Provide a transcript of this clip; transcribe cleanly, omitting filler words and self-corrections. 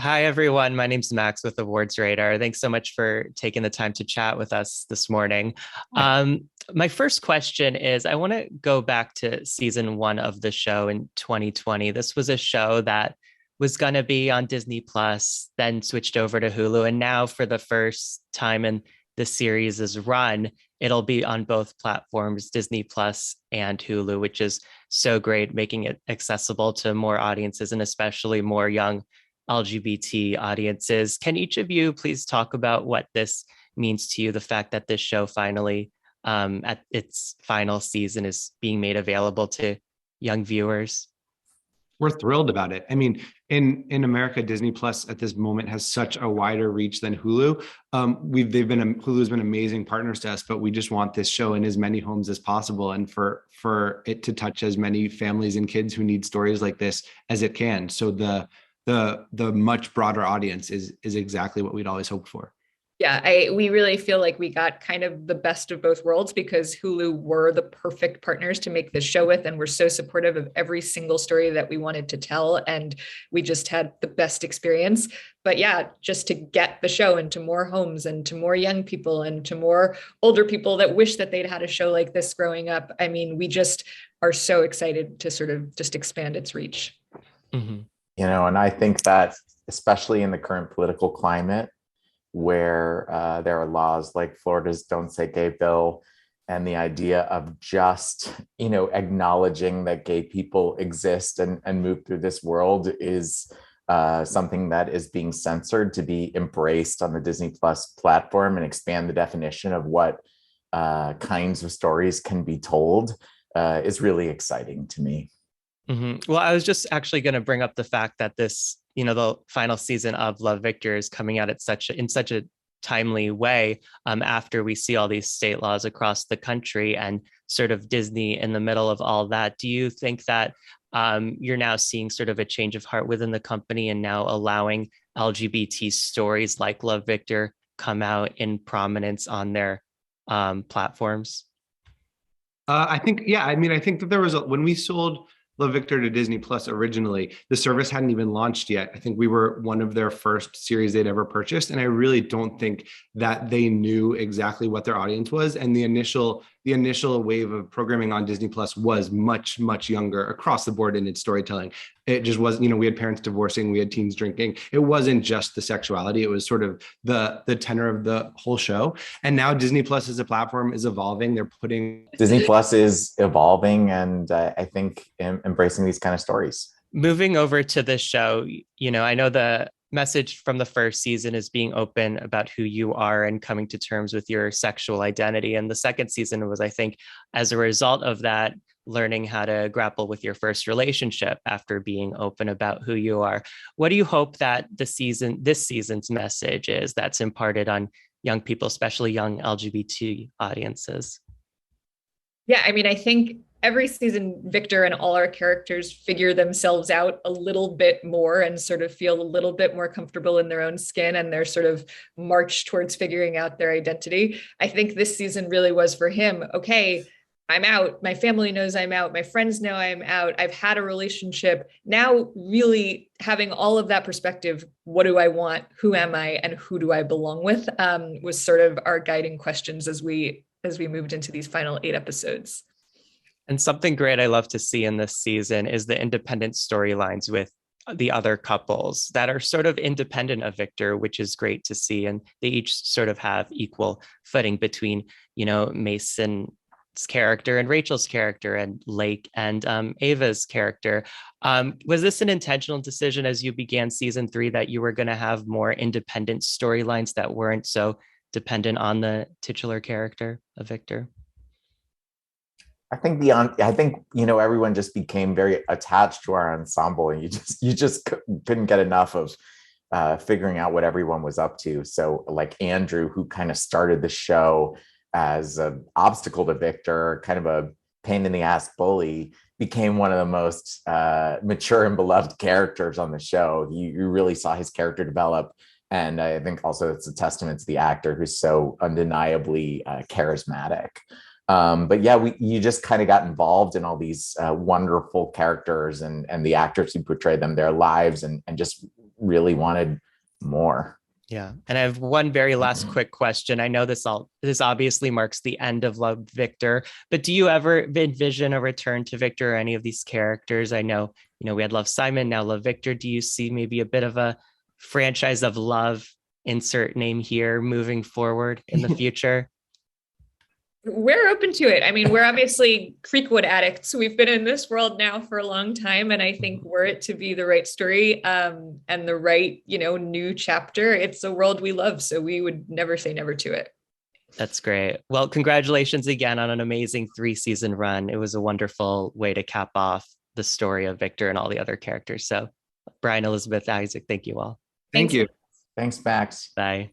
Hi, everyone. My name's Max with AwardsRadar. Thanks so much for taking the time to chat with us this morning. Hi. My first question is I want to go back to season one of the show in 2020. This was a show that was going to be on Disney Plus, then switched over to Hulu. And now, for the first time in the series' run, it'll be on both platforms, Disney Plus and Hulu, which is so great, making it accessible to more audiences and especially more young LGBT audiences. Can each of you please talk about what this means to you, the fact that this show finally, at its final season, is being made available to young viewers? We're thrilled about it. I mean, in America, Disney Plus at this moment has such a wider reach than Hulu. Hulu's been amazing partners to us, but we just want this show in as many homes as possible, and for it to touch as many families and kids who need stories like this as it can. So the much broader audience is exactly what we'd always hoped for. Yeah, we really feel like we got kind of the best of both worlds because Hulu were the perfect partners to make this show with, and we're so supportive of every single story that we wanted to tell, and we just had the best experience. But yeah, just to get the show into more homes and to more young people and to more older people that wish that they'd had a show like this growing up. I mean, we just are so excited to sort of just expand its reach. Mm-hmm. And I think that especially in the current political climate, where there are laws like Florida's Don't Say Gay bill, and the idea of just, acknowledging that gay people exist and move through this world is something that is being censored to be embraced on the Disney Plus platform and expand the definition of what kinds of stories can be told is really exciting to me. Mm-hmm. Well, I was just actually going to bring up the fact that this, the final season of Love, Victor is coming out in such a timely way, after we see all these state laws across the country and sort of Disney in the middle of all that. Do you think that you're now seeing sort of a change of heart within the company and now allowing LGBT stories like Love, Victor come out in prominence on their platforms? I think, yeah, I mean, I think that when we sold Love, Victor to Disney Plus originally, the service hadn't even launched yet. I think we were one of their first series they'd ever purchased. And I really don't think that they knew exactly what their audience was. And the initial wave of programming on Disney Plus was much, much younger across the board in its storytelling. It just wasn't, we had parents divorcing, we had teens drinking. It wasn't just the sexuality. It was sort of the tenor of the whole show. And now Disney Plus as a platform is evolving. Disney Plus is evolving, and I think embracing these kind of stories. Moving over to this show, I know the message from the first season is being open about who you are and coming to terms with your sexual identity. And the second season was, I think, as a result of that, learning how to grapple with your first relationship after being open about who you are. What do you hope that this season's message is that's imparted on young people, especially young LGBT audiences? Yeah, I mean, I think every season, Victor and all our characters figure themselves out a little bit more and sort of feel a little bit more comfortable in their own skin, and their sort of march towards figuring out their identity. I think this season really was for him. Okay, I'm out. My family knows I'm out. My friends know I'm out. I've had a relationship. Now, really having all of that perspective, what do I want? Who am I? And who do I belong with? Was sort of our guiding questions as we moved into these final 8 episodes. And something great I love to see in this season is the independent storylines with the other couples that are sort of independent of Victor, which is great to see. And they each sort of have equal footing between, Mason's character and Rachel's character, and Lake and Ava's character. Was this an intentional decision as you began season 3 that you were going to have more independent storylines that weren't so dependent on the titular character of Victor? I think everyone just became very attached to our ensemble, and you just couldn't get enough of figuring out what everyone was up to. So like Andrew, who kind of started the show as an obstacle to Victor, kind of a pain in the ass bully, became one of the most mature and beloved characters on the show. You really saw his character develop. And I think also it's a testament to the actor, who's so undeniably charismatic. But yeah, you just kind of got involved in all these wonderful characters and the actors who portray them, their lives, and just really wanted more. Yeah. And I have one very last quick question. I know this obviously marks the end of Love Victor, but do you ever envision a return to Victor or any of these characters? I know, we had Love Simon, now Love Victor. Do you see maybe a bit of a franchise of love, insert name here, moving forward in the future? We're open to it. I mean, we're obviously Creekwood addicts. We've been in this world now for a long time. And I think were it to be the right story and the right, new chapter, it's a world we love. So we would never say never to it. That's great. Well, congratulations again on an amazing 3-season run. It was a wonderful way to cap off the story of Victor and all the other characters. So Brian, Elizabeth, Isaac, thank you all. Thank you. Thanks, Max. Bye.